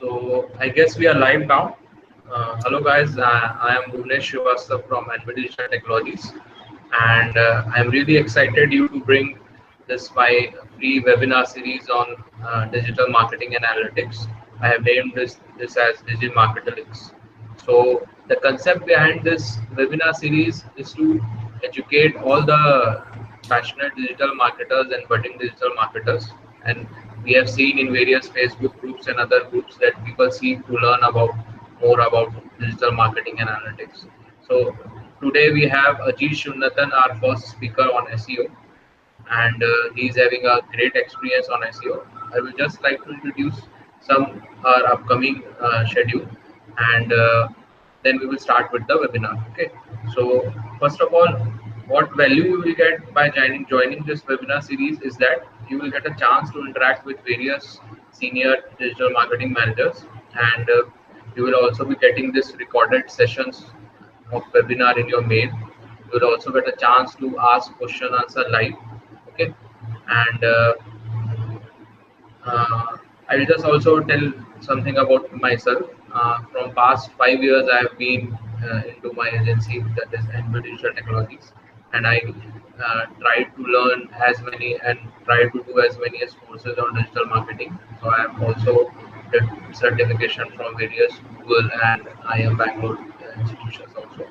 So I guess we are live now. Hello guys, I am Bhuvnesh Srivastava from Digital Technologies, and I'm really excited you to bring this my free webinar series on digital marketing and analytics. I have named this as Digital Marketalics. So the concept behind this webinar series is to educate all the passionate digital marketers and budding digital marketers, and we have seen in various Facebook groups and other groups that people seem to learn about more about digital marketing and analytics. So today we have Ajesh Unnithan, our first speaker on SEO, and he's having a great experience on SEO. I will just like to introduce some our upcoming schedule, and then we will start with the webinar. Okay. So first of all, what value you will get by joining this webinar series is that you will get a chance to interact with various senior digital marketing managers, and you will also be getting this recorded sessions of webinar in your mail. You will also get a chance to ask question answer live. Okay, and uh, I'll just also tell something about myself. From past 5 years, I have been into my agency, that is Digital Technologies, and I try to learn as many and try to do as many as courses on digital marketing. So I have also did certification from various Google and IIM Bangalore institutions also.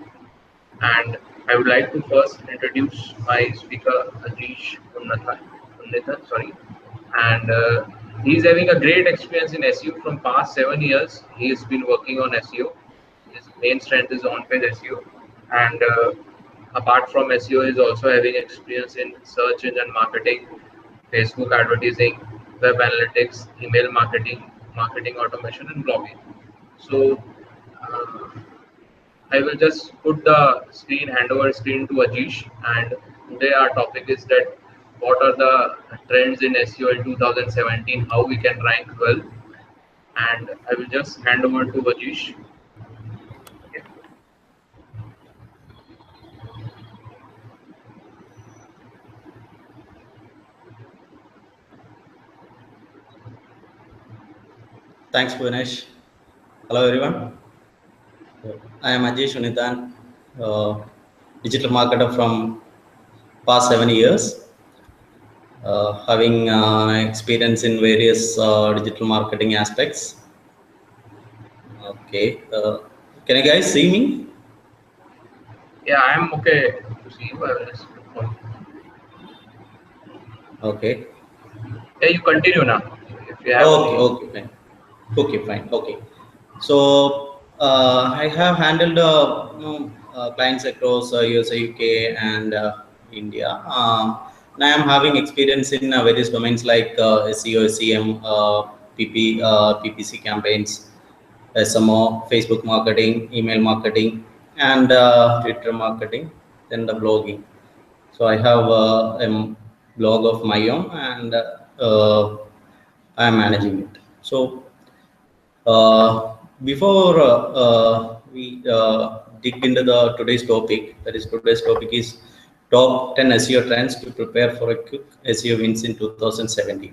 And I would like to first introduce my speaker, Ajesh Unnithan, sorry. And he's having a great experience in SEO from past 7 years. He has been working on SEO. His main strength is on-page SEO, and apart from SEO, he's also having experience in search engine marketing, Facebook advertising, web analytics, email marketing, marketing automation, and blogging. So. Uh, I will just put the hand over screen to Ajish, and today our topic is that what are the trends in SEO in 2017, how we can rank well, and I will just hand over to Ajish. Okay. Thanks, Bhunesh. Hello, everyone. I am Ajesh Unnithan, digital marketer from past 7 years, having experience in various digital marketing aspects. Okay, can you guys see me? Yeah, I am okay to see you. I will just. Okay. Yeah, you continue now. If you have Okay, fine. Okay, fine. Okay. So I have handled clients across USA, UK, and India. Now I am having experience in various domains like SEO, SEM, PPC campaigns, SMO, Facebook marketing, email marketing, and Twitter marketing, then the blogging. So I have a blog of my own, and I am managing it. So before we dig into the today's topic, that is today's topic is top 10 SEO trends to prepare for a quick SEO wins in 2017.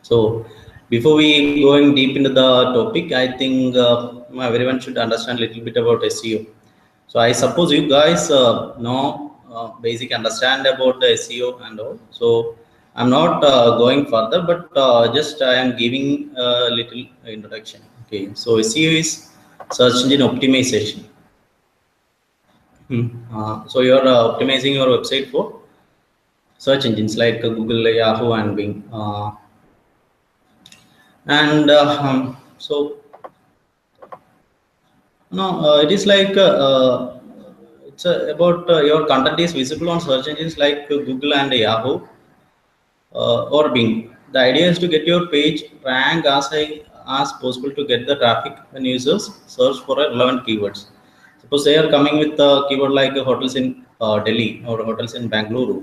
So before we going deep into the topic, I think everyone should understand a little bit about SEO. So I suppose you guys know basic understand about the SEO and all. So I'm not going further, but just I am giving a little introduction. Okay, so SEO is search engine optimization. So you're optimizing your website for search engines like Google, Yahoo, and Bing. So no, it is like it's about your content is visible on search engines like Google and Yahoo or Bing. The idea is to get your page rank as high as possible to get the traffic when users search for relevant keywords. Suppose they are coming with a keyword like hotels in Delhi or hotels in Bangalore,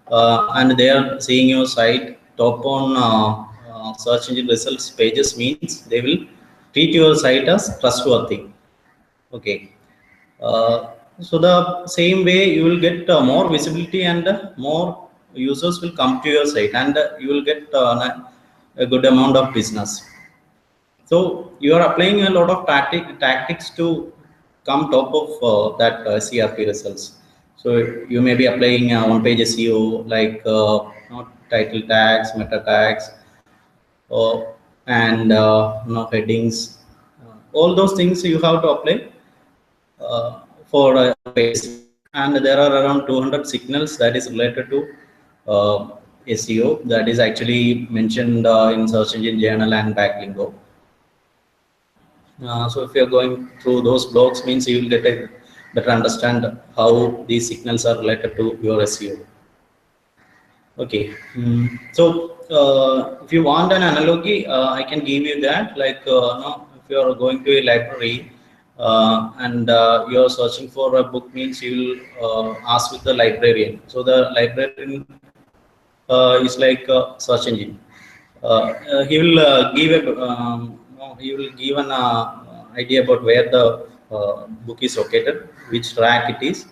and they are seeing your site top on search engine results pages, means they will treat your site as trustworthy. Okay. So the same way you will get more visibility, and more users will come to your site, and you will get a good amount of business. So you are applying a lot of tactics to come top of that CRP results. So you may be applying one-page SEO like title tags, meta tags, uh, and headings. All those things you have to apply for one page SEO. And there are around 200 signals that is related to SEO that is actually mentioned in search engine journal and backlingo. So if you're going through those blogs means you will get a better understand how these signals are related to your SEO. Okay. So if you want an analogy, I can give you that. Like if you are going to a library and you are searching for a book means you will ask with the librarian. So the librarian is like a search engine. He will give a no, he will give an idea about where the book is located, which rack it is,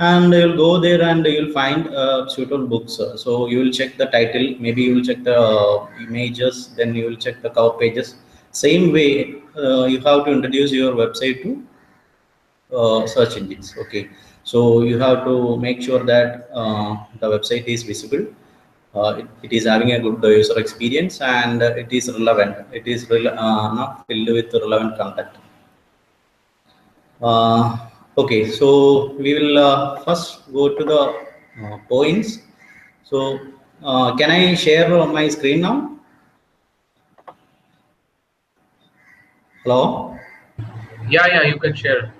and you'll go there and you'll find suitable books. So you will check the title, maybe you will check the images, then you will check the cover pages. Same way, you have to introduce your website to search engines. Okay, so you have to make sure that the website is visible. It is having a good user experience and it is relevant. It is not filled with relevant content. Okay, so we will first go to the points. So can I share my screen now? Hello? Yeah, you can share.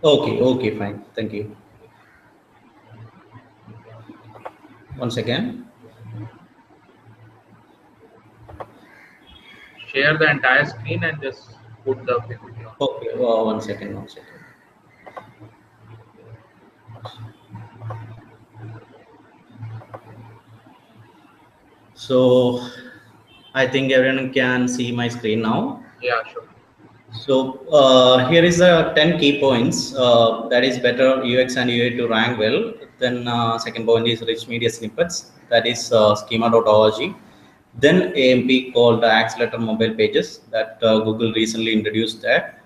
Okay, okay, fine. Thank you. Once again. Share the entire screen and just put the PPT on. Okay, one second, one second. So I think everyone can see my screen now. Yeah, sure. So here is the 10 key points that is better UX and UI to rank well. Then second point is rich media snippets, that is schema.org. Then AMP called accelerator mobile pages that Google recently introduced that.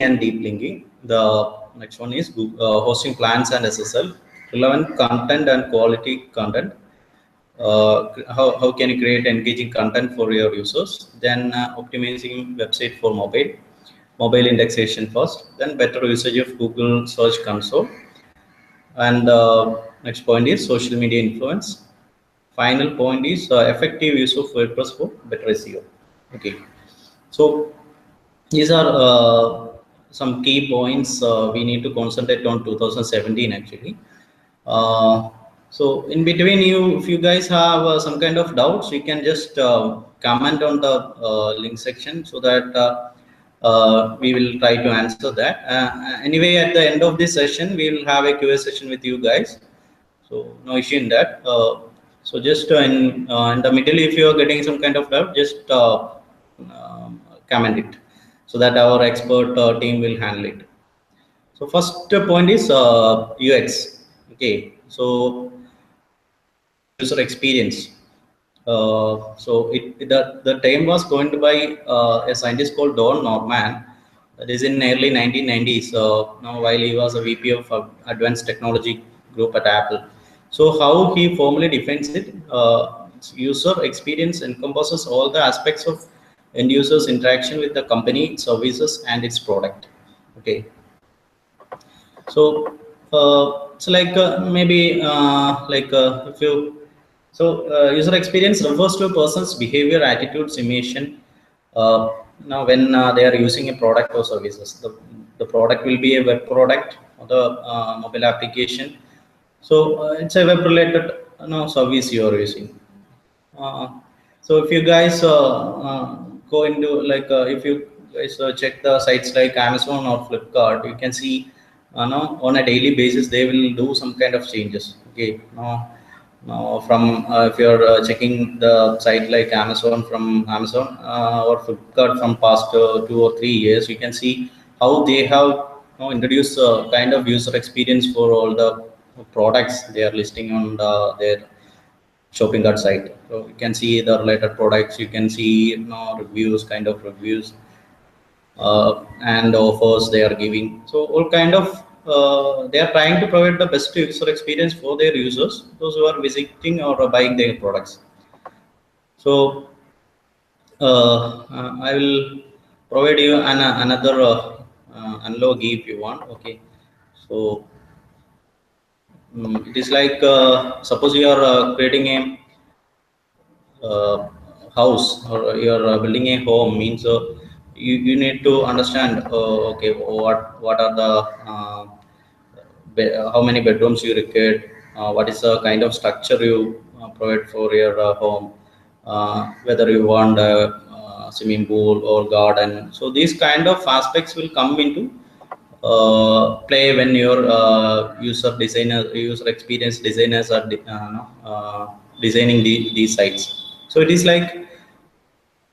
And deep linking. The next one is hosting plans and SSL, relevant content and quality content. How can you create engaging content for your users, then optimizing website for mobile indexation first, then better usage of Google Search Console, and next point is social media influence. Final point is effective use of WordPress for better SEO. Okay, so these are some key points we need to concentrate on 2017 actually. uh, so in between, if you guys have some kind of doubts, you can just comment on the link section so that we will try to answer that. Anyway, at the end of this session, we will have a QA session with you guys. So no issue in that. So just in the middle, if you are getting some kind of doubt, just comment it so that our expert team will handle it. So first point is UX. Okay, so user experience. The term was coined by a scientist called Don Norman. That is in early 1990s. Now, while he was a VP of Advanced Technology Group at Apple. So how he formally defines it? User experience encompasses all the aspects of end users' interaction with the company, services, and its product. Okay. So it's like maybe like if you user experience refers to a person's behavior, attitudes, emotion. Uh, Now, when they are using a product or services, the product will be a web product or the mobile application. So it's a web related service you are using. Uh, so if you guys go into like if you guys check the sites like Amazon or Flipkart, you can see no, on a daily basis they will do some kind of changes. Okay, now from if you're checking the site like Amazon from Amazon or Flipkart from past 2 or 3 years, you can see how they have introduced kind of user experience for all the products they are listing on their shopping cart site. So you can see the related products, you can see, reviews, kind of reviews, and offers they are giving. So all kind of they are trying to provide the best user experience for their users, those who are visiting or buying their products. So I will provide you another analog if you want. Okay, so it is like, suppose you are creating a house, or you're building a home, means you need to understand, okay, what are the how many bedrooms you require, what is the kind of structure you provide for your home, whether you want a swimming pool or garden. So these kind of aspects will come into play when your user experience designers are designing these sites. So it is like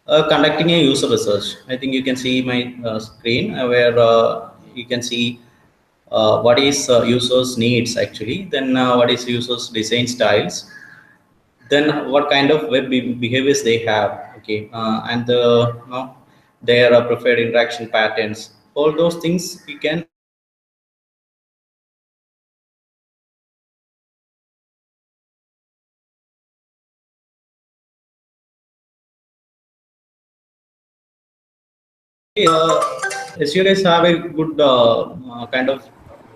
conducting a user research. I think you can see my screen, where you can see what is users needs actually, then what is users design styles, then what kind of behaviors they have, okay, and their preferred interaction patterns. All those things you can actually, as you guys have a good kind of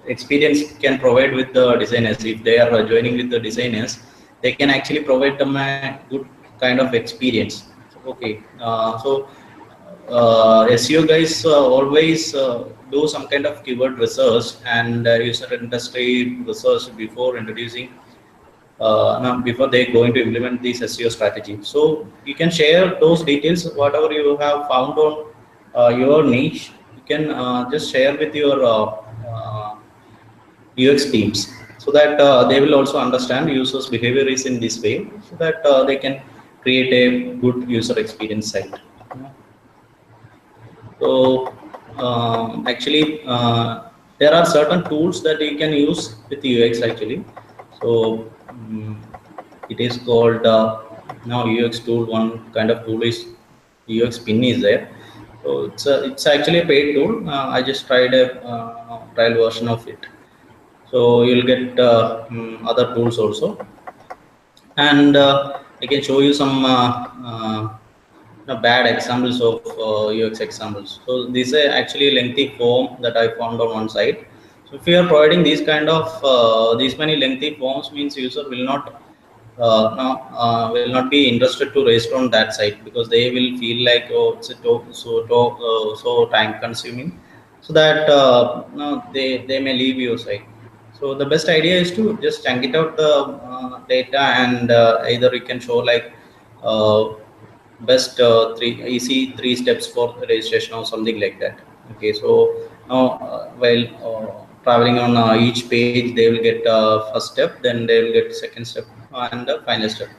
experience can provide with the designers. If they are joining with the designers, they can actually provide them a good kind of experience. Okay, so SEO guys always do some kind of keyword research and user industry research before introducing, now before they going to implement this SEO strategy. So you can share those details, whatever you have found on your niche. You can just share with your UX teams, so that they will also understand users' behavior is in this way, so that they can create a good user experience site. So actually, there are certain tools that you can use with UX actually. So it is called now UX tool. One kind of tool is UX pin is there. So it's actually a paid tool. I just tried a trial version of it. So you'll get other tools also, and I can show you some bad examples of UX examples. So these are actually lengthy form that I found on one site. So if you are providing these kind of these many lengthy forms, means user will not will not be interested to register on that site, because they will feel like, oh, it's so time consuming, so that they may leave your site. So the best idea is to just chunk it out the data, and either you can show like uh, best three easy 3 steps for registration or something like that. Okay, so now while traveling on each page, they will get first step, then they will get second step, and the final step,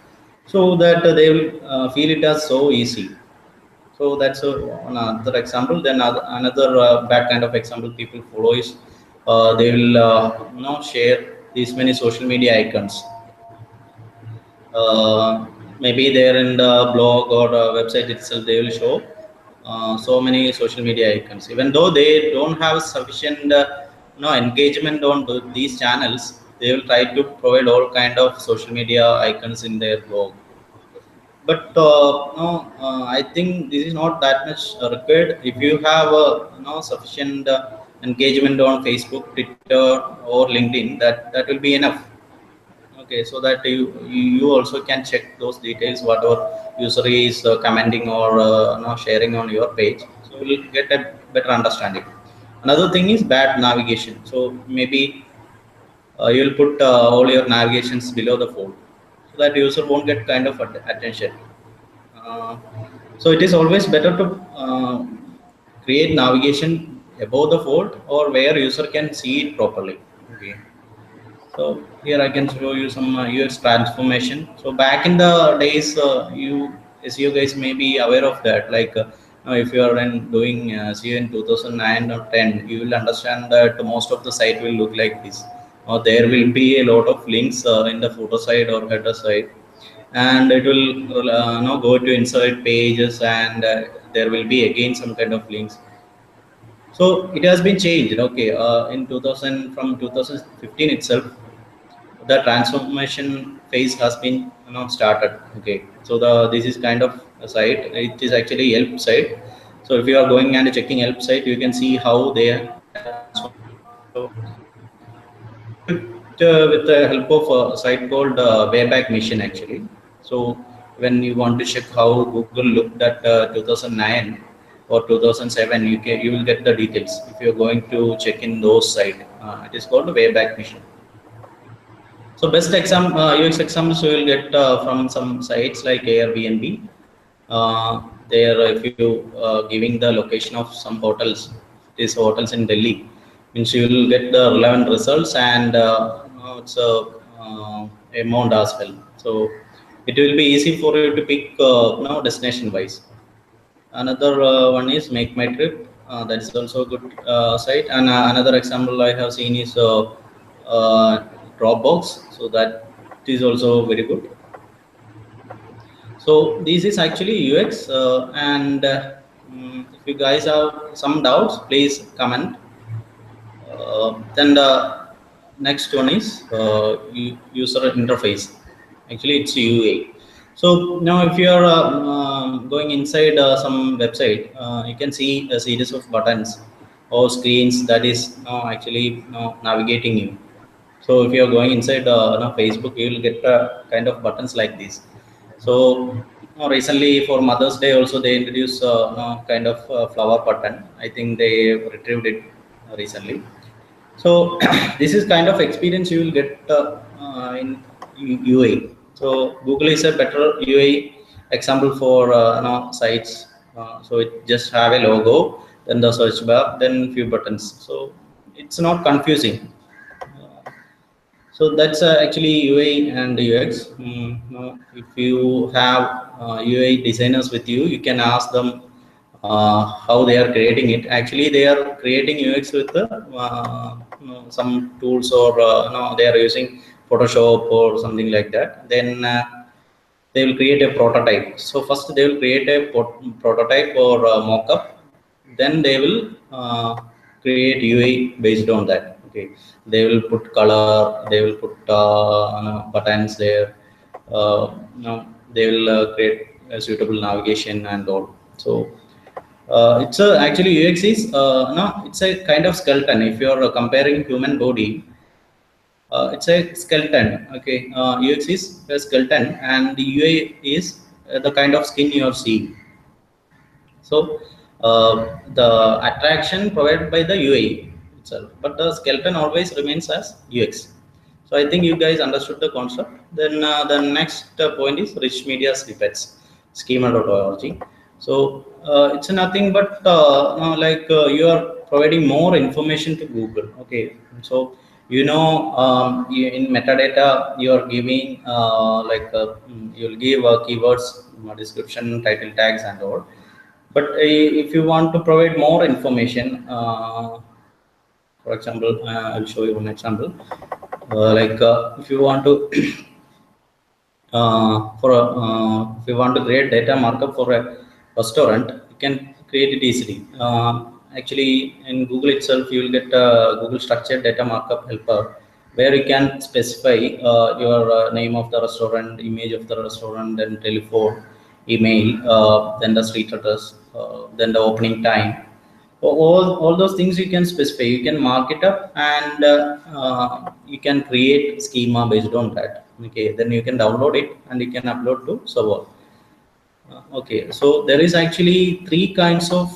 so that they will feel it as so easy. So that's another example. Then another bad kind of example people follow is they will share these many social media icons. Maybe there in the blog or website itself, they will show so many social media icons, even though they don't have sufficient engagement on these channels. They will try to provide all kind of social media icons in their blog. But no, I think this is not that much required. If you have sufficient engagement on Facebook, Twitter, or LinkedIn, that will be enough. Okay, so that you also can check those details, whatever user is commenting or sharing on your page, so you'll get a better understanding. Another thing is bad navigation. So maybe you'll put all your navigations below the fold, so that user won't get kind of attention. uh, so it is always better to create navigation above the fold, or where user can see it properly. Okay, so here I can show you some UX transformation. So back in the days, you SEO guys may be aware of that. Like if you are doing SEO in 2009 or 10, you will understand that most of the site will look like this. Or there will be a lot of links in the footer side or header side. and it will now go to insert pages, and there will be again some kind of links. So it has been changed. Okay, in 2000, from 2015 itself, the transformation phase has been started. Okay, so the this is kind of a site. It is actually help site. So if you are going and checking help site, you can see how they have transformed. So I do it with the help of a site called Wayback Machine actually. So when you want to check how Google looked at 2009 or 2007, you will get the details if you are going to check in those site. It is called Wayback Machine. So best UX examples you will get from some sites like Airbnb. There, if you giving the location of some hotels, these hotels in Delhi, means you will get the relevant results, and it's a amount as well. So it will be easy for you to pick destination wise. Another one is Make My Trip. That is also a good site. And another example I have seen is Dropbox. So that is also very good. So this is actually UX, and if you guys have some doubts, please comment. Then the next one is user interface. Actually, it's UA. So now, if you are going inside some website, you can see a series of buttons or screens that is actually navigating you. So if you are going inside Facebook, you will get kind of buttons like this. So recently for Mother's Day also they introduced kind of flower button. I think they retrieved it recently. So this is kind of experience you will get in UA. So Google is a better UA example for sites. So it just have a logo, then the search bar, then few buttons. So it's not confusing. So that's actually UA and UX. If you have UA designers with you, you can ask them how they are creating it. Actually, they are creating UX with some tools, or they are using Photoshop or something like that. Then they will create a prototype. So first they will create a prototype or mock-up, then they will create UI based on that. Okay, they will put color, they will put buttons there. They will create a suitable navigation and all. So it's a actually UX is no, it's a kind of skeleton. If you are comparing human body, it's a skeleton. Okay, UX is a skeleton, and the UI is the kind of skin you are seeing. So the attraction provided by the UI itself, but the skeleton always remains as UX. So I think you guys understood the concept. Then the next point is rich media snippets, schema.org. So it's nothing but you are providing more information to Google. Okay, so in metadata you are giving you'll give keywords, description, title tags, and all. But if you want to provide more information, for example, I'll show you one example. If you want to if you want to create data markup for a restaurant, you can create it easily. Actually, in Google itself, you will get Google structured data markup helper, where you can specify your name of the restaurant, image of the restaurant, then telephone, email, then the street address, then the opening time. All those things you can specify. You can mark it up, and you can create schema based on that. Okay, then you can download it and you can upload to server. Okay, so there is actually three kinds of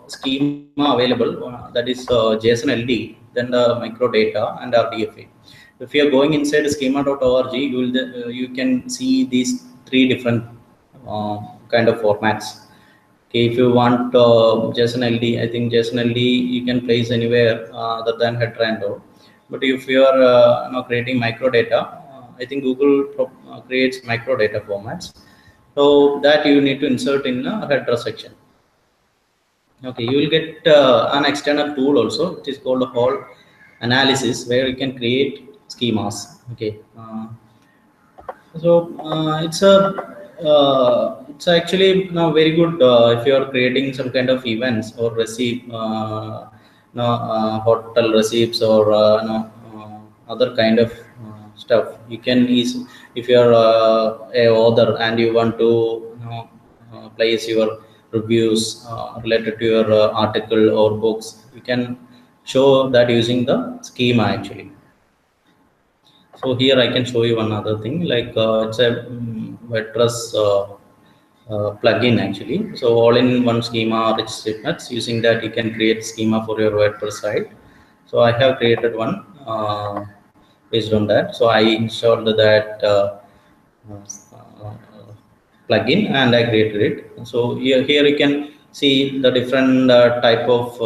schema available. That is JSON LD, then the microdata, and RDFA. If you are going inside schema.org, you can see these three different kind of formats. Okay, if you want JSON LD, I think JSON LD you can place anywhere other than header and all. But if you are creating microdata, I think Google creates microdata formats. So that you need to insert in a header section. Okay, you will get an external tool also, which is called whole analysis, where you can create schemas. Okay. So it's actually very good if you are creating some kind of events or receipt, hotel receipts or other kind of stuff. You can if you are a author and you want to place your reviews related to your article or books, you can show that using the schema actually. So here I can show you one other thing, like it's a WordPress plugin actually. So all in one schema rich snippets. Using that you can create schema for your WordPress site. So I have created one based on that. So I installed that plugin and I created it. So here you can see the different type of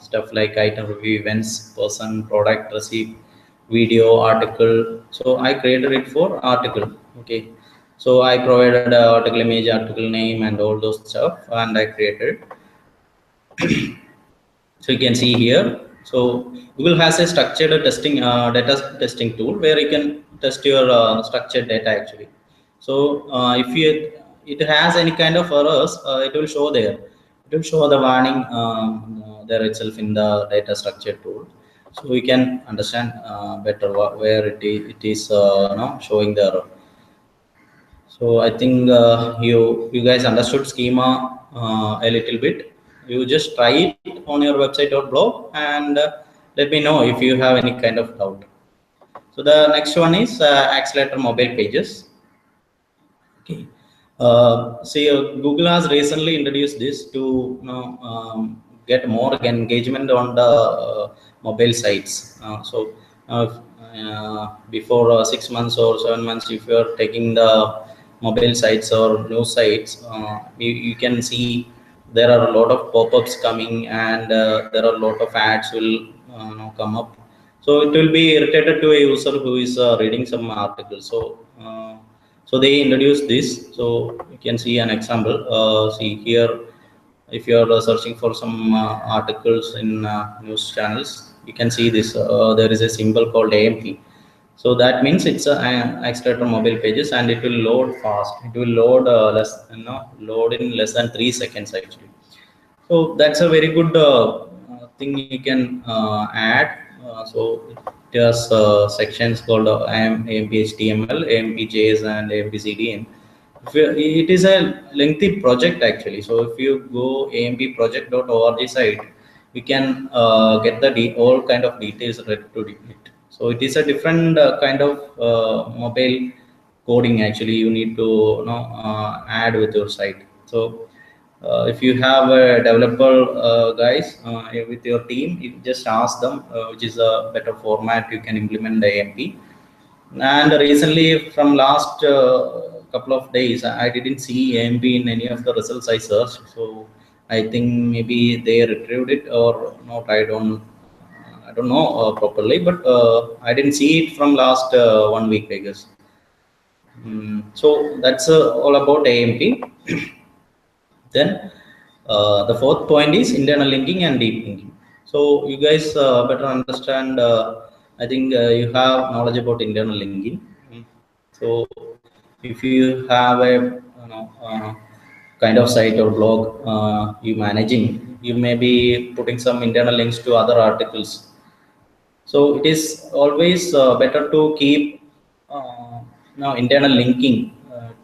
stuff like item review, events, person, product, receipt, video, article. So I created it for article. Okay. So I provided article image, article name, and all those stuff, and I created. So you can see here. So Google has a structured testing data testing tool where you can test your structured data actually. So if it has any kind of errors, it will show there. It will show the warning there itself in the data structure tool. So we can understand better where it is showing the error. So I think you guys understood schema a little bit. You just try it on your website or blog and let me know if you have any kind of doubt. So the next one is accelerator mobile pages. Okay. See, Google has recently introduced this to get more engagement on the mobile sites. Before 6 months or 7 months, if you are taking the mobile sites or news sites, you can see there are a lot of pop-ups coming, and there are a lot of ads will come up. So it will be irritated to a user who is reading some article. So they introduced this. So you can see an example. See here, if you are searching for some articles in news channels, you can see this. There is a symbol called AMP. So that means it's an accelerator mobile pages, and it will load fast. It will load load in less than 3 seconds actually. So that's a very good thing you can add. So it has sections called AMP HTML, AMP JS, and AMP CDN. It is a lengthy project actually. So if you go ampproject.org site, we can get the all kind of details related to it. So it is a different kind of mobile coding actually you need to add with your site. So if you have a developer guys with your team, you just ask them which is a better format you can implement the AMP. And recently, from last couple of days, I didn't see AMP in any of the results I searched. So I think maybe they retrieved it or not. I don't know properly, but I didn't see it from last 1 week, I guess. So that's all about AMP. Then the fourth point is internal linking and deep linking. So you guys better understand. I think you have knowledge about internal linking. So if you have a kind of site or blog you managing, you may be putting some internal links to other articles. So it is always better to keep now internal linking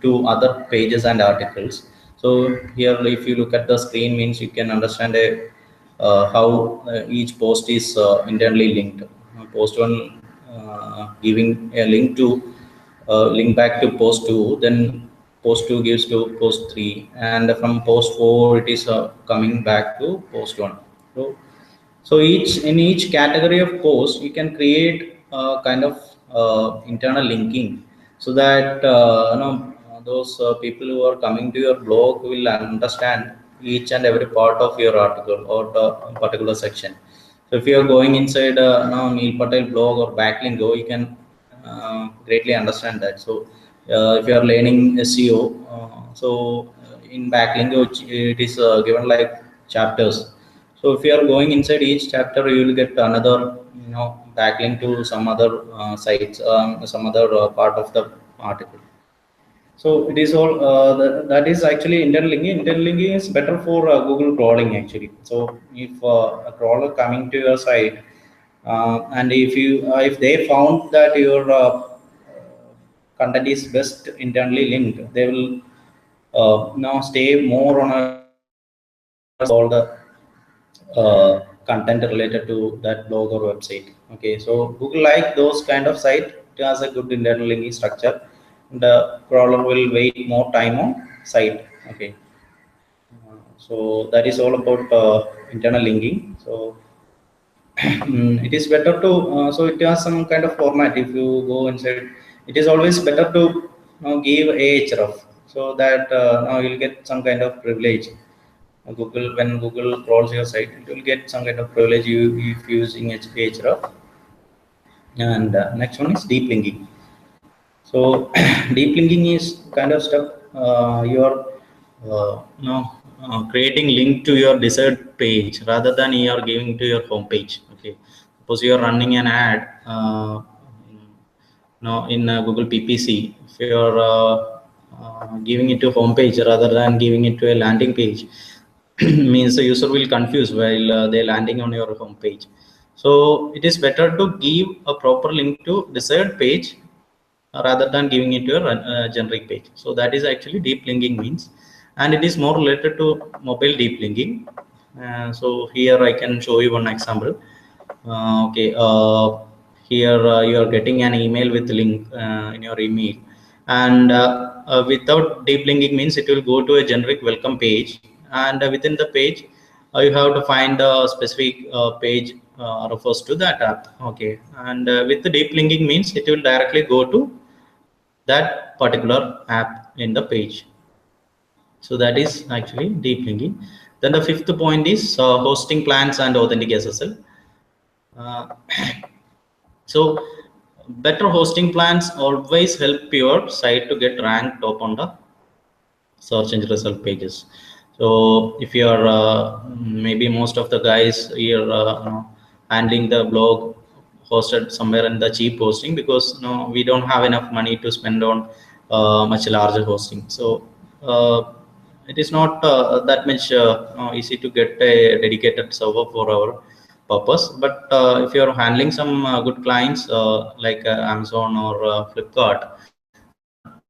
to other pages and articles. So here, if you look at the screen, means you can understand how each post is internally linked. Post one giving a link back to post two, then post two gives to post three, and from post four it is coming back to post one. So in each category of post, you can create kind of internal linking, so that those people who are coming to your blog will understand each and every part of your article or the particular section. So if you are going inside Neil Patel blog or Backlingo, you can greatly understand that. So if you are learning SEO, in Backlingo it is given like chapters. So if you are going inside each chapter, you will get another backlink to some other sites, some other part of the article. So it is all that is actually internal linking. Internal linking is better for Google crawling actually. So if a crawler coming to your site, and if they found that your content is best internally linked, they will now stay more on a site and all the content related to that blog or website. Okay, so Google like those kind of site. It has a good internal linking structure. The crawler will wait more time on site. Okay, so that is all about internal linking. So it is better to so it has some kind of format. If you go inside, it is always better to give ahref, so that now you'll get some kind of privilege. Google, when Google crawls your site, it will get some kind of privilege you if using href. And next one is deep linking. So deep linking is kind of stuff you're creating link to your desired page rather than you are giving to your home page. Okay, suppose you are running an ad in Google PPC. If you are giving it to home page rather than giving it to a landing page, means the user will confuse while they landing on your home page. So it is better to give a proper link to desired page rather than giving it to a generic page. So that is actually deep linking means, and it is more related to mobile deep linking. So here I can show you one example. Okay, here you are getting an email with link in your email, and without deep linking means it will go to a generic welcome page, and within the page you have to find the specific page refers to that app. Okay, and with the deep linking means it will directly go to that particular app in the page. So that is actually deep linking. Then the fifth point is hosting plans and authentic SSL. Uh, so better hosting plans always help your site to get ranked top on the search engine result pages. So if you are maybe most of the guys here handling the blog hosted somewhere in the cheap hosting, because we don't have enough money to spend on much larger hosting. So it is not that much easy to get a dedicated server for our purpose. But if you are handling some good clients like Amazon or Flipkart,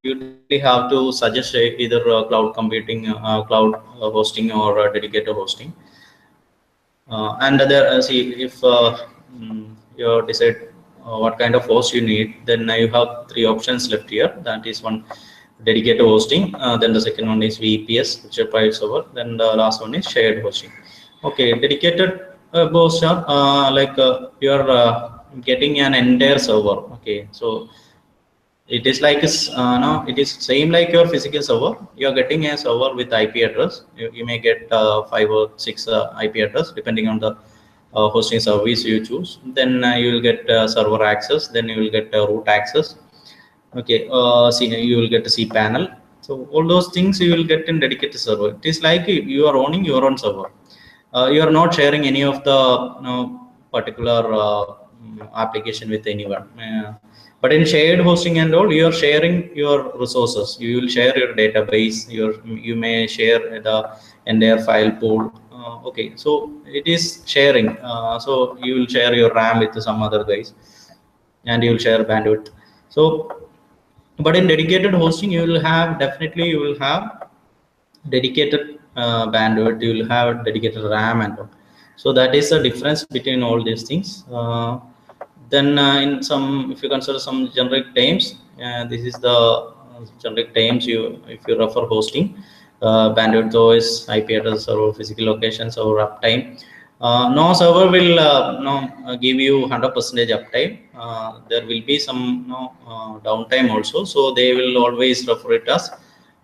you definitely have to suggest either cloud computing, cloud hosting, or dedicated hosting. And there, see, if you decide what kind of host you need, then you have three options left here. That is one, dedicated hosting. Then the second one is VPS, which is private server. Then the last one is shared hosting. Okay, dedicated host are like you are getting an entire server. Okay, so it is like no, it is same like your physical server. You are getting a server with IP address. You may get 5 or 6 IP address depending on the hosting service you choose. Then you will get server access. Then you will get root access. Okay, see, you will get a cPanel. So all those things you will get in dedicated server. It is like you are owning your own server. You are not sharing any of the particular application with anyone. But in shared hosting and all, you are sharing your resources. You will share your database. You may share the entire file pool. Okay, so it is sharing. So you will share your RAM with some other guys, and you will share bandwidth. So, but in dedicated hosting, you will have definitely you will have dedicated bandwidth. You will have dedicated RAM and all. So that is the difference between all these things. Then in some, if you consider some generic terms, this is the generic terms you, if you refer hosting, bandwidth, OS, IP address, or physical locations, or uptime. No server will give you 100% uptime. There will be some downtime also. So they will always refer it as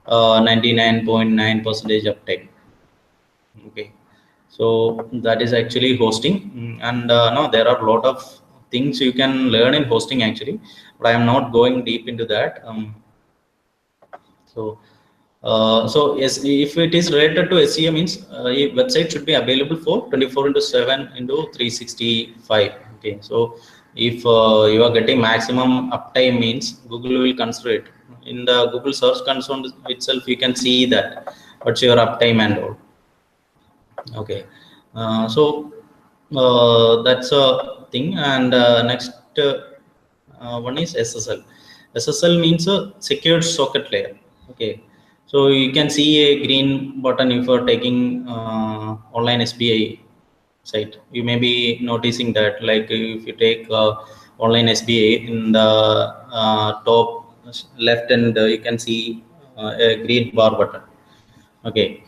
99.9% uptime. Okay, so that is actually hosting. And no, there are a lot of things you can learn in hosting actually, but I am not going deep into that. So yes, if it is related to SEO means a website should be available for 24/7 into 365. Okay, so If you are getting maximum uptime means Google will consider it. In the Google search console itself, you can see that what's your uptime and all. Okay, so that's a thing. And next one is SSL. SSL means a secured socket layer. Okay, so you can see a green button if you are taking online SBI site. You may be noticing that, like if you take online SBA in the top left, and you can see a green bar button. Okay,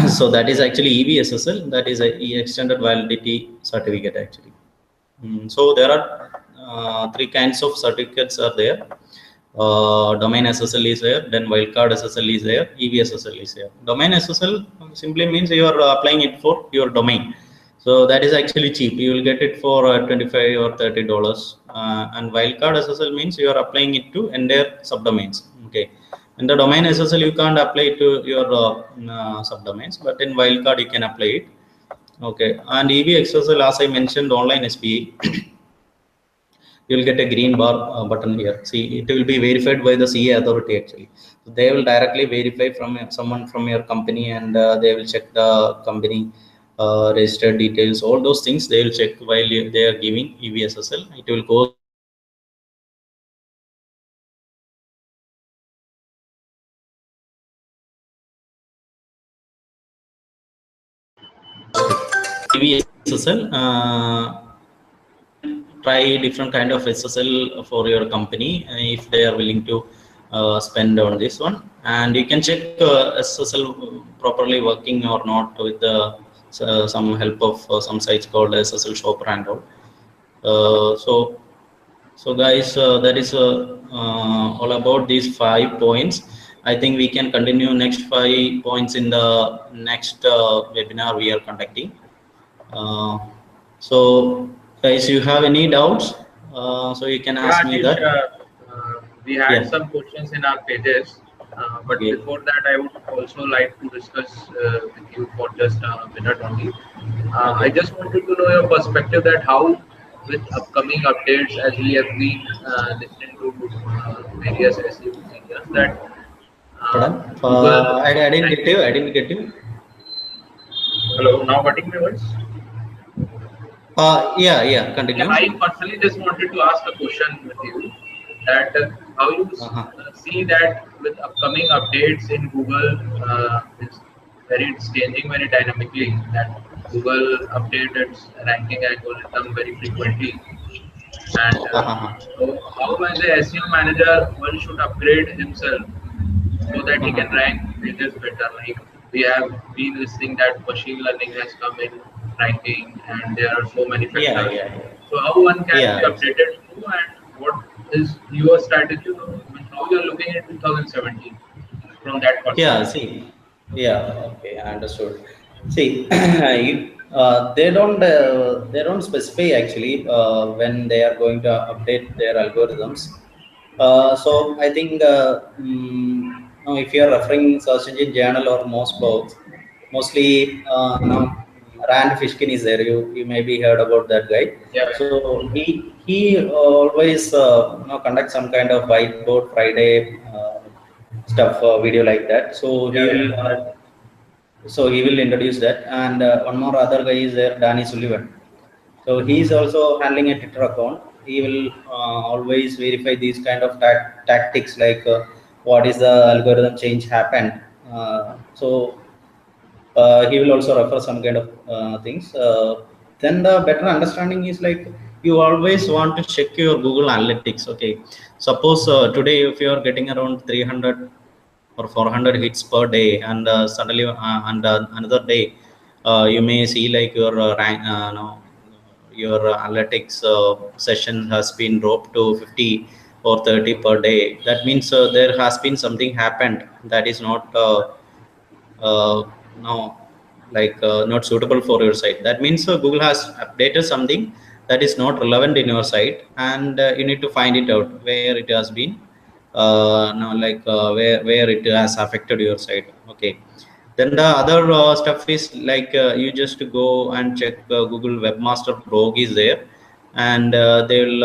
so that is actually EVSSL. That is a extended validity certificate actually. So there are three kinds of certificates are there. Domain SSL is there, then wildcard SSL is there, EVSSL is there. Domain SSL simply means you are applying it for your domain. So that is actually cheap. You will get it for $25 or $30. And wildcard SSL means you are applying it to entire subdomains. Okay. In the domain SSL, you can't apply it to your subdomains, but in wildcard you can apply it. Okay. And EVSSL, as I mentioned, online SPA. You will get a green bar button here. See, it will be verified by the CA authority actually. So they will directly verify from someone from your company, and they will check the company registered details, all those things they will check while they are giving EVSSL. It will go through the EVSSL. You can try different kind of SSL for your company if they are willing to spend on this one, and you can check SSL properly working or not with the some help of some sites called SSL Shopper and all. So guys, that is all about these 5 points. I think we can continue next 5 points in the next webinar we are conducting. Uh, so guys, you have any doubts? So you can ask Yeah, me Ashish, that. we had Yeah. some questions in our pages, but Okay. before that, I would also like to discuss with you for just a minute only. I Okay. just wanted to know your perspective that how, with upcoming updates, as we have been listening to various SEO seniors, that Pardon? Google I didn't get you. ranking. I didn't get you. Hello, now getting my voice? Yeah, yeah. Yeah, Continue. I personally just wanted to ask a question with you that how you Uh-huh. see that with upcoming updates in Google, it's changing very dynamically. That Google updates its ranking algorithm very frequently, and Uh-huh. so how as a SEO manager one should upgrade himself so that he can Uh-huh. rank pages better. Like we have been listening that machine learning has come in ranking, and there are so many Yeah, factors. yeah, yeah. So how one can be Yeah, updated to, and what is your strategy? How you are looking at 2017 from that yeah. perspective? See, yeah. Okay, I understood. See, they don't specify actually when they are going to update their algorithms. So I think now if you are referring search engine journal or most blogs, mostly now Rand Fishkin is there. You maybe heard about that guy. Yeah, So he always conducts some kind of whiteboard Friday stuff video like that. So yeah, yeah. he will introduce that, and one more other guy is there, Danny Sullivan. So he is also handling a Twitter account. He will always verify these kind of tactics, like what is the algorithm change happened. So he will also refer some kind of things. Then the better understanding is like you always want to check your Google Analytics. Okay, suppose today if you are getting around 300 or 400 hits per day, and suddenly and another day you may see like your no, your analytics session has been dropped to 50 or 30 per day. That means there has been something happened that is not uh, no not suitable for your site. That means Google has updated something that is not relevant in your site, and you need to find it out where it has been no like where it has affected your site. Okay, then the other stuff is like you just go and check Google Webmaster Blog is there, and they will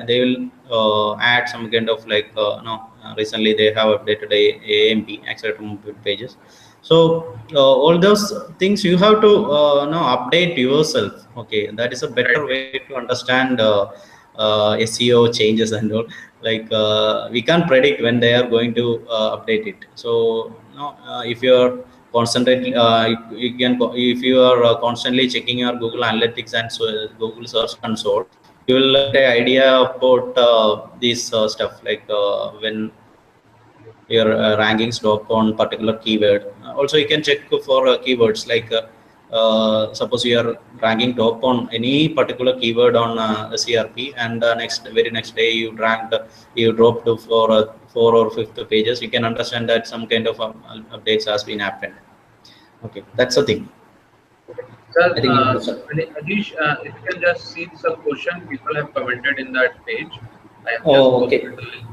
they will add some kind of like recently they have updated AMP accelerator pages. So all those things you have to update yourself. Okay, that is a better Right. way to understand SEO changes and all. Like we can't predict when they are going to update it. So if you're constantly you can if you are constantly checking your Google Analytics and so Google Search Console, you will get an idea about this stuff, like when your rankings drop on particular keyword. Also, you can check for keywords like suppose you are ranking top on any particular keyword on CRP, and next very next day you dropped for four or fifth pages. You can understand that some kind of updates has been happened. Okay, that's the thing. Sir, I think you understand. Adish, if you can just see some question people have commented in that page. I have just Oh, okay. posted the link.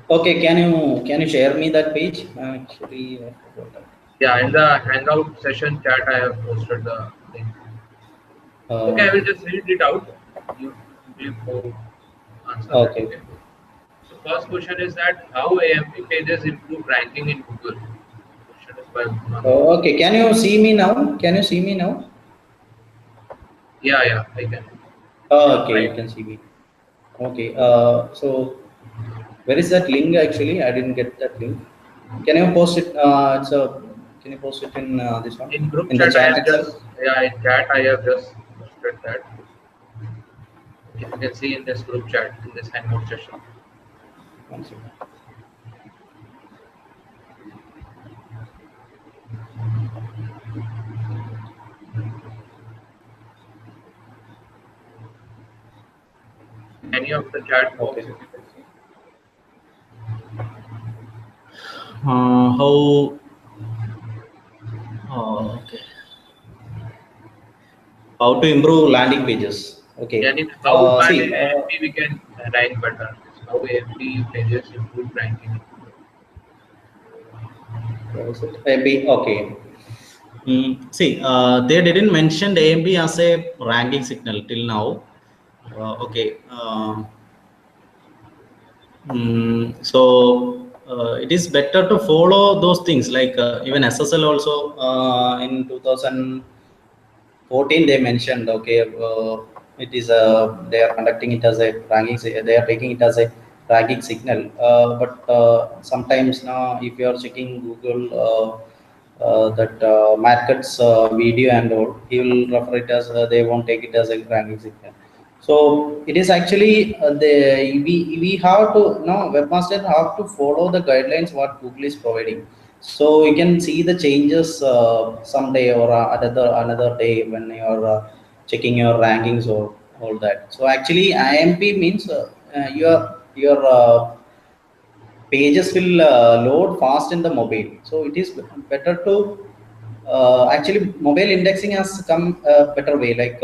Okay, can you share me that page? Actually, I forgot that. Yeah, in the Hangout session chat, I have posted the link. Okay, I will Uh, just read it out. You simply go answer that. okay. Okay. So first question is that how AMP pages improve ranking in Google? Question is by Umang. Okay, can you see me now? Can you see me now? Yeah, yeah, I can. Okay, you Right. can see me. Okay. So where is that link actually? I didn't get that link. Can you post it? Can you post it in this one In group in the chat, I chat have itself? just in chat I have just posted that. If you can see in this group chat in this Hangout session. One second. In any of the chat box, Okay. if you can see. How? Okay. How to improve landing pages? Okay. Yani how by See. AMP we can rank better. How AMP pages improve ranking. Where is it? AB. Okay. See, they didn't mention AMP as a ranking signal till now. Okay. So it is better to follow those things, like even SSL also in 2014 they mentioned, okay, it is they are conducting it as a ranking, they are taking it as a ranking signal, but sometimes now if you are checking Google that markets video and all, he will refer it as they won't take it as a ranking signal. So it is actually we have to webmaster have to follow the guidelines what Google is providing. So you can see the changes someday or another day when you are checking your rankings or all that. So actually IMP means your pages will load fast in the mobile. So it is better to actually mobile indexing has come a better way. Like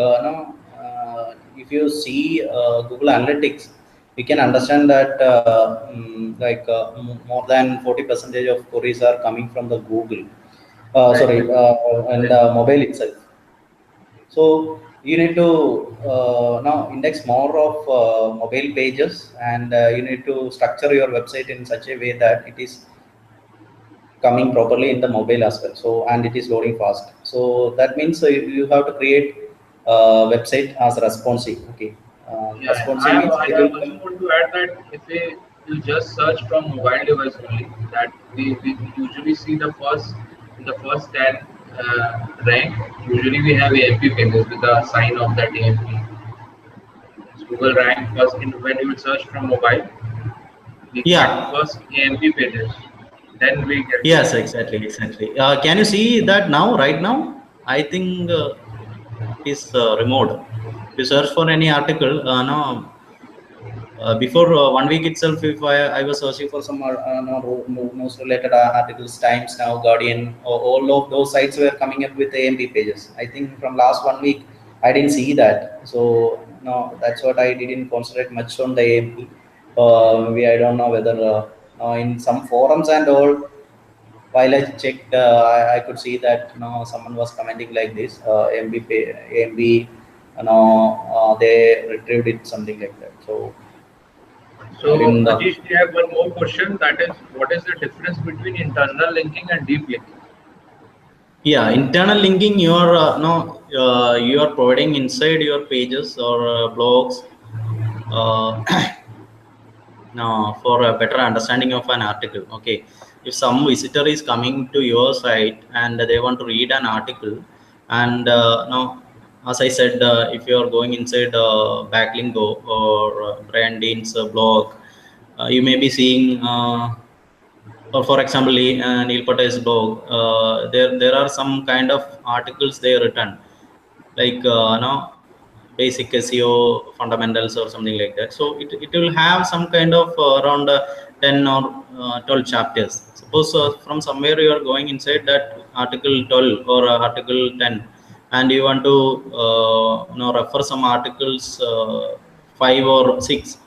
if you see Google Analytics, you can understand that like more than 40 percentage of queries are coming from the Google. Right, Sorry, right. and Correct. mobile itself. So you need to now index more of mobile pages, and you need to structure your website in such a way that it is coming properly in the mobile as well. So and it is loading fast. So that means you have to create website as responsive. Okay, Yeah, responsive means I it have will also come. want to add that if we you just search from mobile device only, that we usually see the first in the first 10 rank. Usually we have AMP pages with the sign of that AMP. Google rank first in when you search from mobile, we get Yeah. first AMP pages. Then we get Yes. Exactly. Exactly. Can you see that now? Right now, I think it is removed. If you search for any article, no. Before 1 week itself, if I was searching for some news related articles, Times Now, Guardian, all of those sites were coming up with AMP pages. I think from last 1 week, I didn't see that. So no, that's what I didn't concentrate much on the AMP. Maybe I don't know whether in some forums and all, while I checked, I could see that someone was commenting like this, AMP they retrieved it, something like that. So So, in the Ajish, we have one more question. That is, what is the difference between internal linking and deep linking? yeah, internal linking, you are no you are providing inside your pages or blogs uh, now for a better understanding of an article. Okay, if some visitor is coming to your site and they want to read an article, and now as I said, if you are going inside backlingo or Brian Dean's blog, you may be seeing or for example Neil Patai's blog, there are some kind of articles they written, like basic SEO fundamentals or something like that. So it will have some kind of around 10 or 12 chapters. Suppose from somewhere you are going inside that article 12 or article 10, and you want to refer some articles 5 or 6,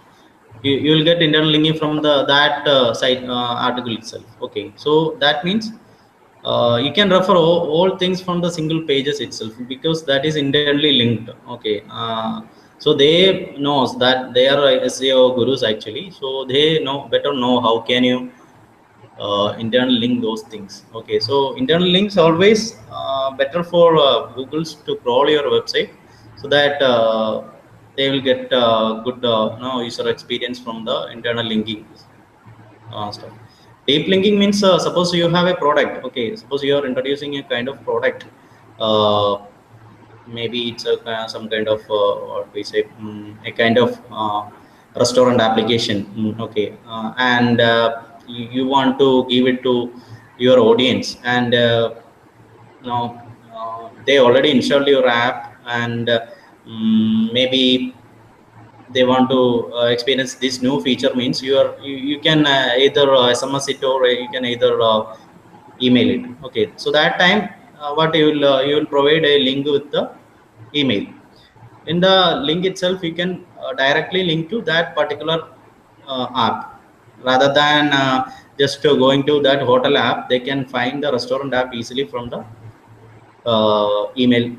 you will get internal linking from the that site article itself. Okay, so that means you can refer all things from the single pages itself, because that is internally linked. Okay, so they knows that they are SEO gurus actually, so they better know how can you internal link those things. Okay, so internal links always better for Google's to crawl your website, so that they will get good user experience from the internal linking stuff. Deep linking means suppose you have a product. Okay, suppose you are introducing a kind of product. Uh, Maybe it's a some kind of what we say, a kind of restaurant application. Okay, and you want to give it to your audience, and they already installed your app, and maybe they want to experience this new feature. Means you can either SMS it, or you can either email it. Okay, so that time what you will provide a link with the email. In the link itself you can directly link to that particular app, rather than just going to that hotel app. They can find the restaurant app easily from the email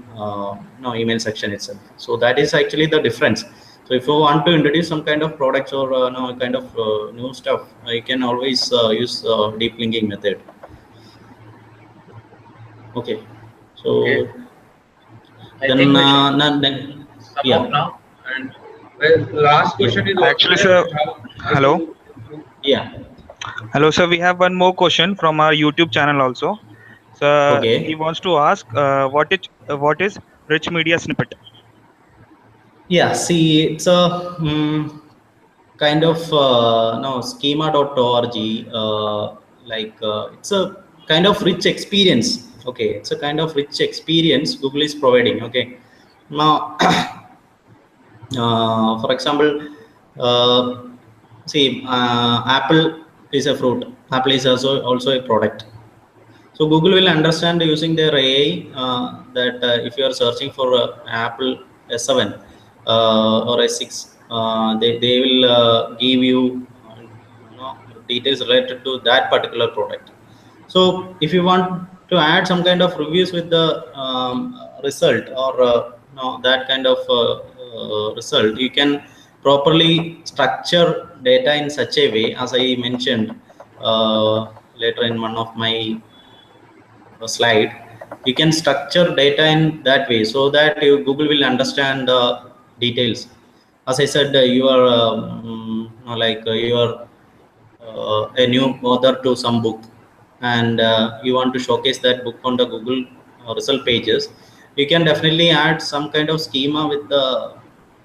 no email section itself. So that is actually the difference. So if you want to introduce some kind of products or no kind of new stuff, you can always use deep linking method. Okay, Okay, so I think then we should then sum up yeah, now. And well, the last yeah, question is also Actually, there. sir, That how hello. to yeah. Hello, sir. We have one more question from our YouTube channel also. So he Okay, wants to ask, what is rich media snippet? yeah, see, it's a kind of no schema.org, like it's a kind of rich experience. Okay, it's a kind of rich experience Google is providing. Okay, now for example, uh, see, apple is a fruit, apple is also a product. So Google will understand using their AI that if you are searching for Apple S7 or S6, they will give you, details related to that particular product. So if you want to add some kind of reviews with the result, or no, that kind of result, you can properly structure data in such a way, as I mentioned later in one of my slide. You can structure data in that way, so that Google will understand the details. As I said, you are like you are a new author to some book, and you want to showcase that book on the Google result pages. You can definitely add some kind of schema with the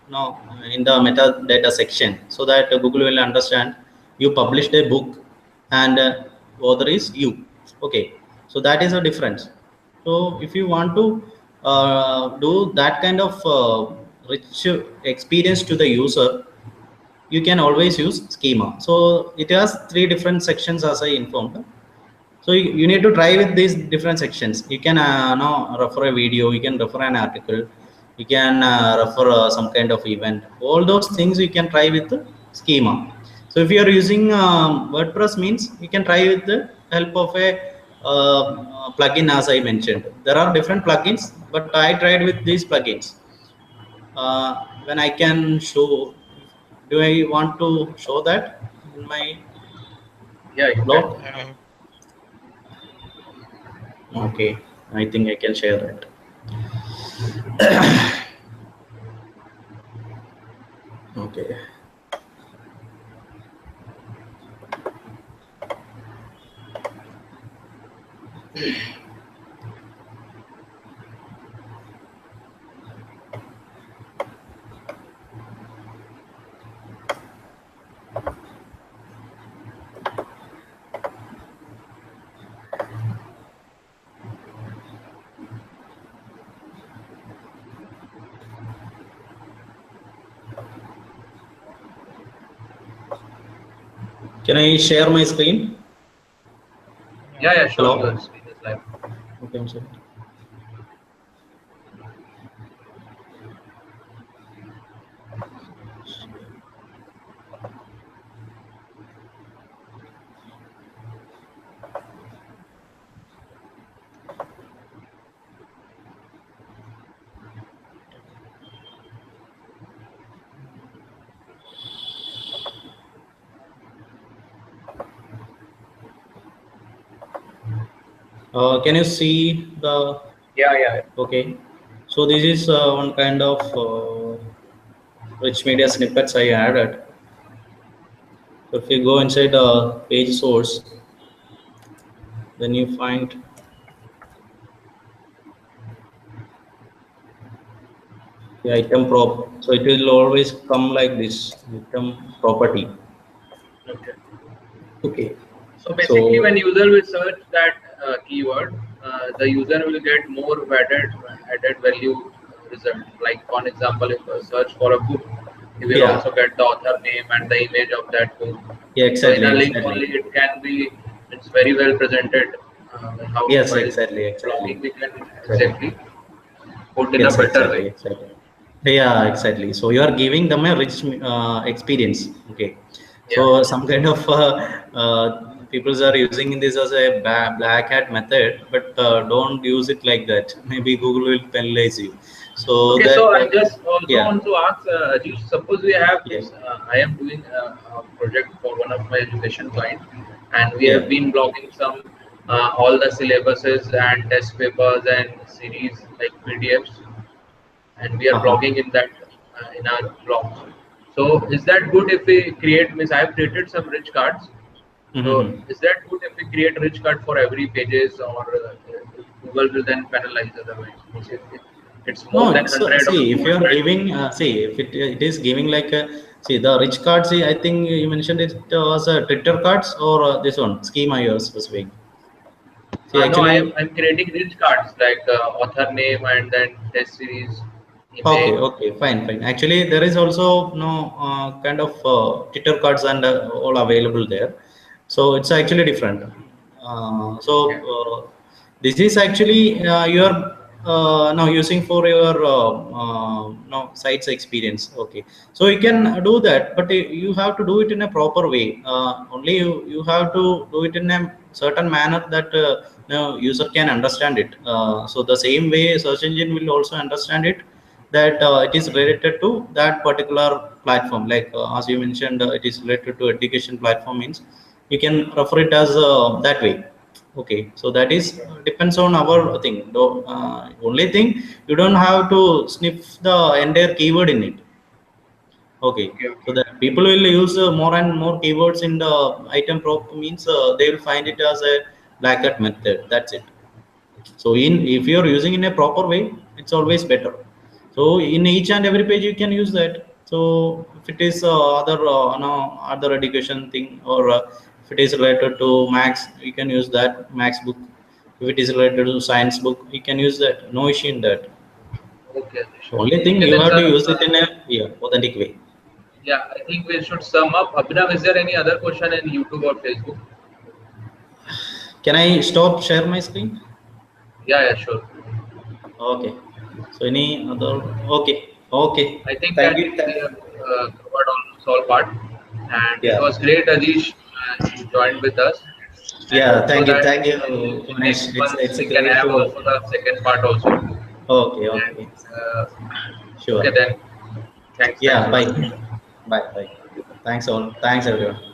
no in the metadata section, so that Google will understand you published a book, and author is you. Okay, so that is a difference. So if you want to do that kind of rich experience to the user, you can always use schema. So it has three different sections, as I informed. So you need to try with these different sections. You can refer a video, you can refer an article, you can refer some kind of event. All those things you can try with the schema. So if you are using WordPress, means you can try with the help of a plugin, as I mentioned. There are different plugins, but I tried with these plugins. when I can show. Do I want to show that in my Yeah, you can. blog? Okay, I think I can share that. Okay. Can I share my screen? Yeah, yeah, sure. Hello? Your screen is live. Okay, I'm sorry. Can you see the? Yeah, yeah. Okay. So this is one kind of rich media snippets I added. So if you go inside page source, then you find the item prop. So it will always come like this item property. Okay. Okay. So basically, when So user will search that keyword, the user will get more added value result. Like for example, if a search for a book, he will yeah, also get the author name and the image of that book. yeah, So in exactly, a link exactly. only, it can be it's very well presented. How Yes, while exactly, exactly, blogging we can exactly. exactly put in a Yes, better way. exactly, exactly. Yeah, exactly. So you are giving them a rich experience. Okay. Yeah. So some kind of people are using this as a black hat method, but don't use it like that. Maybe Google will penalize you. So Okay, that so I just also yeah, want to ask, Ajish, suppose we have yeah, this, I am doing a project for one of my education client, and we have yeah. been blogging some, all the syllabuses and test papers and series like PDFs, and we are Uh-huh. blogging in that, in our blogs. So is that good if we create, means I have created some rich cards, so Mm-hmm. is that good if we create rich card for every pages, or Google will then penalize otherwise? Means if it's more No, than it's 100 or see if you are 200. giving see if it is giving like a see the rich cards. See, I think you mentioned it was Twitter cards or this one schema you are specific. See, No, actually, I'm creating rich cards like author name and then test series, okay, image. okay, fine, fine. Actually, there is also no kind of Twitter cards and all available there. So it's actually different. So Okay. this is actually you are now using for your no sites experience. Okay, so you can do that, but you have to do it in a proper way. Only you have to do it in a certain manner that no user can understand it. So the same way search engine will also understand it, that it is related to that particular platform, like as you mentioned it is related to education platform, means you can refer it as that way. Okay, so that is depends on our thing. Though only thing, you don't have to sniff the entire keyword in it. Okay, Okay. so Okay. that people will use more and more keywords in the item prop, means they will find it as a black hat method, that's it. So in if you are using in a proper way, it's always better. So in each and every page you can use that. So if it is other no other education thing, or if it is related to max, you can use that max book. If it is related to science book, you can use that, no issue in that. Okay. The Sure. only thing Okay you then, have to sir. use it in a authentic way. Yeah, I think we should sum up. Abhinav, is there any other question in YouTube or Facebook? Can I stop share my screen? Yeah, yeah, sure. Okay, so any other? Okay, okay, I think thank that you. we have covered almost all part, and it Yeah. was great, Adish, you joined with us, and Yeah, hope so that thank you, in Manish. next months It's we can great have to. also the second part also. Okay, And okay. Sure. Okay then. Thanks. Thanks Yeah. a Bye. lot. Bye. Bye. Thanks all. Thanks everyone.